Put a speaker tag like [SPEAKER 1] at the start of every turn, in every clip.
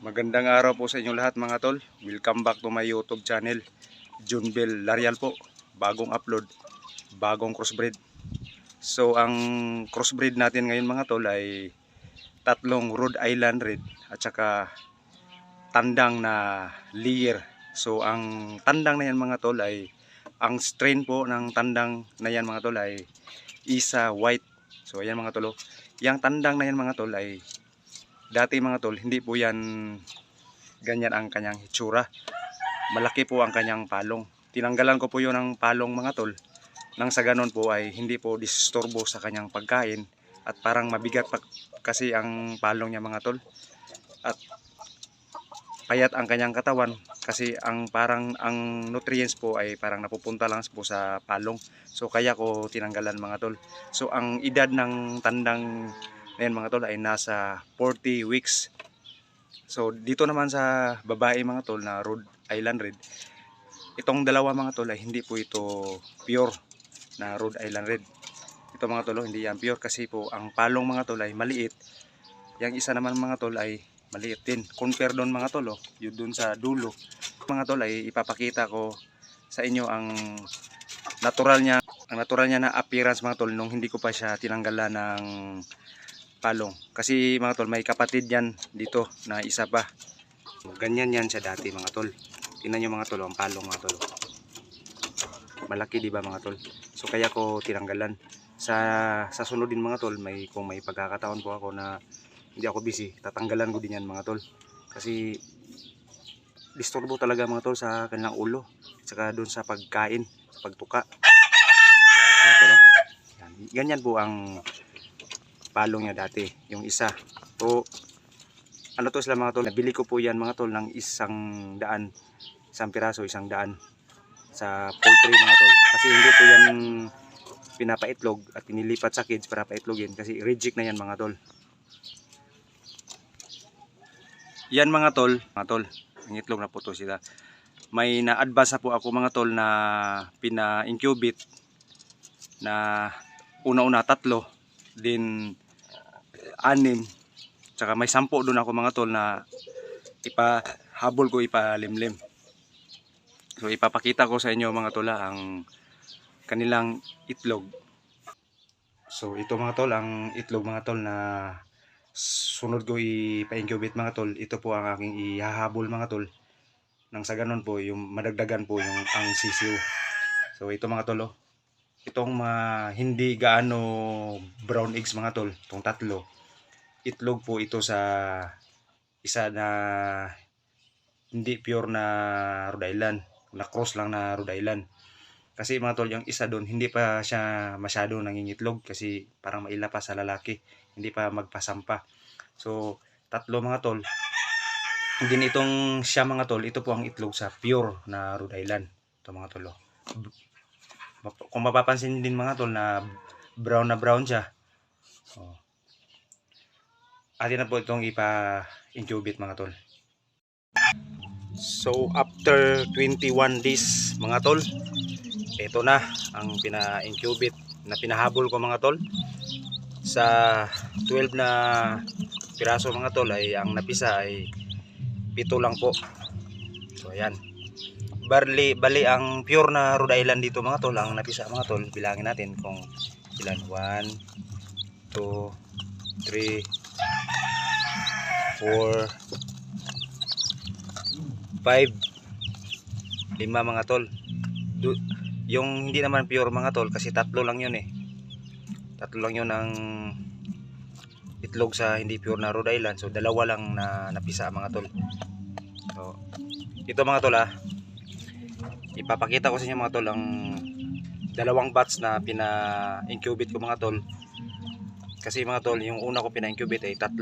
[SPEAKER 1] Magandang araw po sa inyo lahat mga tol. Welcome back to my YouTube channel. Junbel Larial po. Bagong upload, bagong crossbreed. So ang crossbreed natin ngayon mga tol ay tatlong Rhode Island Red at saka tandang na Lier. So ang tandang na yan mga tol ay, ang strain po ng tandang na yan mga tol ay Isa White. So ayan mga tol, yang tandang na yan mga tol ay dati mga tol, hindi po yan ganyan ang kanyang hitsura. Malaki po ang kanyang palong. Tinanggalan ko po yun ng palong mga tol. Nang sa ganon po ay hindi po disturbo sa kanyang pagkain. At parang mabigat pa kasi ang palong niya mga tol. At payat ang kanyang katawan. Kasi ang parang ang nutrients po ay parang napupunta lang po sa palong. So kaya ko tinanggalan mga tol. So ang edad ng tandang ngayon mga tol ay nasa 40 weeks. So dito naman sa babae mga tol na Rhode Island Red, itong dalawa mga tol ay hindi po ito pure na Rhode Island Red. Ito mga tol hindi yan pure kasi po ang palong mga tol ay maliit. Yang isa naman mga tol ay maliit din. Compare doon mga tol, yun doon sa dulo. Mga tol ay ipapakita ko sa inyo ang natural niya na appearance mga tol nung hindi ko pa siya tinanggalan ng palong. Kasi mga tol may kapatid yan dito na isa pa. Ganyan yan siya dati mga tol. Tingnan nyo mga tol ang palong mga tol. Malaki di ba mga tol? So kaya ko tinanggalan. Sa sunod din mga tol, kung may pagkakataon po ako na hindi ako busy, tatanggalan ko din yan mga tol. Kasi disturbo talaga mga tol sa kanilang ulo. Saka doon sa pagkain, sa pagtuka. Mga tol, ganyan po ang palong niya dati, yung isa. So ano to sila mga tol, nabili ko po yan mga tol ng isang piraso, 100 sa poultry mga tol. Kasi hindi po yan pinapaitlog at inilipat sa kids para paitlogin kasi reject na yan mga tol. Yan mga tol, ang itlog na po to sila. May na-advance na po ako mga tol na pina-incubate na una-una 3, din 6, tsaka may 10 doon ako mga tol na ipahabol ko, ipalimlim. So ipapakita ko sa inyo mga tol ang kanilang itlog. So ito mga tol ang itlog mga tol na sunod ko ipa-incubate mga tol. Ito po ang aking ihahabol mga tol. Nang sa ganun po yung madagdagan po yung ang sisiw. So ito mga tol, itong hindi gaano brown eggs mga tol, itong 3 itlog po ito sa isa na hindi pure na Rhode Island, na cross lang na Rhode Island. Kasi mga tol, yung isa doon hindi pa siya masyado nangingitlog kasi parang maila pa sa lalaki, hindi pa magpasampa. So 3 mga tol. Din itong siya mga tol, ito po ang itlog sa pure na Rhode Island. Ito mga tol. Kung mapapansin din mga tol na brown siya. Atin na po itong ipa-incubate mga tol. So after 21 days mga tol, ito na ang pina-incubate na pinahabol ko mga tol. Sa 12 na piraso mga tol ay ang napisa ay 7 lang po. So ayan. Bali ang pure na Rhode Island dito mga tol, ang napisa mga tol, bilangin natin kung ilan. 1, 2, 3, 4, 5, 5 mga tol. Yung hindi naman pure mga tol kasi 3 lang yun 3 lang yun ang itlog sa hindi pure na Rhode Island. So 2 lang na napisa mga tol. So ito mga tol ipapakita ko sa inyo mga tol ang 2 batch na pina-incubate ko mga tol. Kasi mga tol, yung una ko pina-incubate ay 3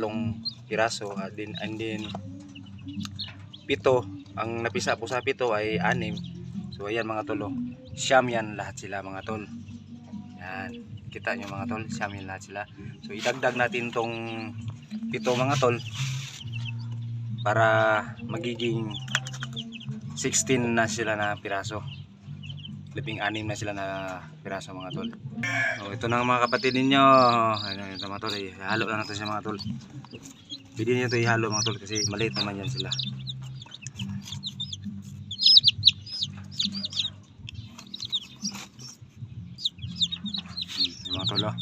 [SPEAKER 1] piraso and then 7. Ang napisa po sa 7 ay 6. So ayan mga tol, siyam yan lahat sila mga tol. Yan, kita nyo mga tol, siyam yan lahat sila. So idagdag natin tong 7 mga tol para magiging 16 na sila na piraso. 16 na sila na piraso mga tol. So ito na mga kapatid ninyo. Ito mga tol, halo lang natin siya mga tol. Pwede niyo ito ihalo mga tol kasi maliit naman yan sila. Mga tol oh.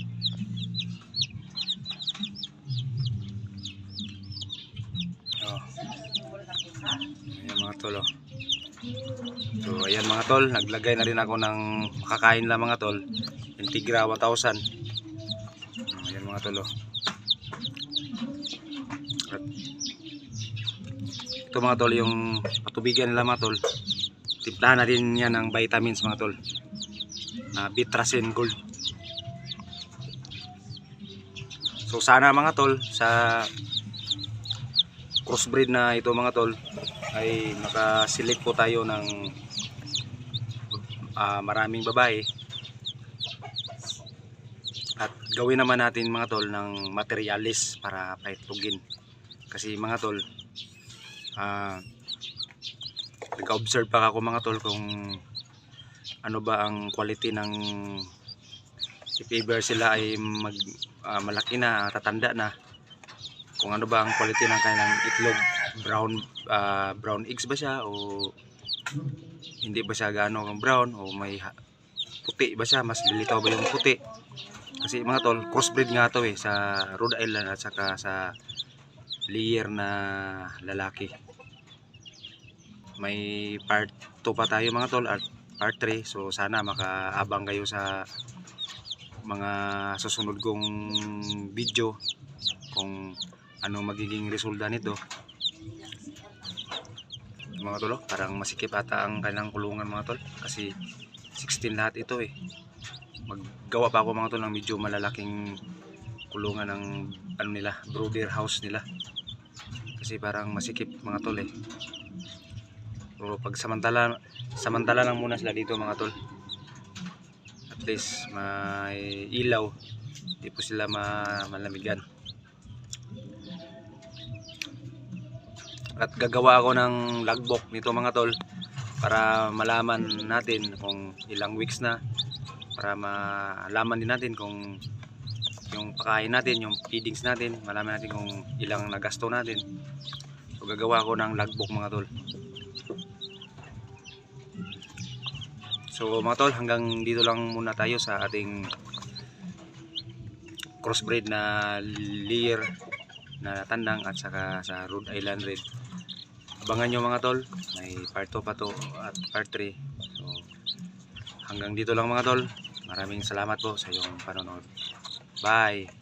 [SPEAKER 1] Ayan mga tol oh. So ayan mga tol, naglagay na rin ako ng makakain lang mga tol. Integra 1000. Ayan mga tol oh. At ito mga tol yung patubigan nila mga tol. Timplahan na rin yan ng vitamins mga tol. Na Bitrasin Gold. So sana mga tol sa crossbreed na ito mga tol ay makaselect po tayo ng maraming babae at gawin naman natin mga tol ng materialis para paitlogin. Kasi mga tol nag-observe pa ako mga tol kung ano ba ang quality ng if ever sila ay malaki na, tatanda na, kung ano ba ang quality ng kanilang itlog. Brown eggs ba siya o hindi ba siya gaano kang brown o may puti ba siya, mas lilitaw ba yung puti. Kasi mga tol, crossbreed nga to sa Rhode Island at saka sa layer na lalaki. May part 2 pa tayo mga tol at part 3, so sana makaabang kayo sa mga susunod kong video kung ano magiging resulta nito. Mga tol, parang masikip ata ang kanilang kulungan mga tol kasi 16 lahat ito Maggawa pa ako mga tol ng medyo malalaking kulungan ng ano nila, brooder house nila kasi parang masikip mga tol So pag samantala lang muna sila dito mga tol. At least may ilaw, hindi po sila malamigan. At gagawa ako ng logbook nito mga tol para malaman natin kung ilang weeks na, para malaman din natin kung yung pakain natin, yung feedings natin, malaman natin kung ilang nagasto natin. So gagawa ako ng logbook mga tol. So mga tol, hanggang dito lang muna tayo sa ating crossbreed na layer na tandang at saka sa Rhode Island Red. Abangan nyo mga tol, may part 2 pa to at part 3. So hanggang dito lang mga tol. Maraming salamat po sa iyong panonood. Bye!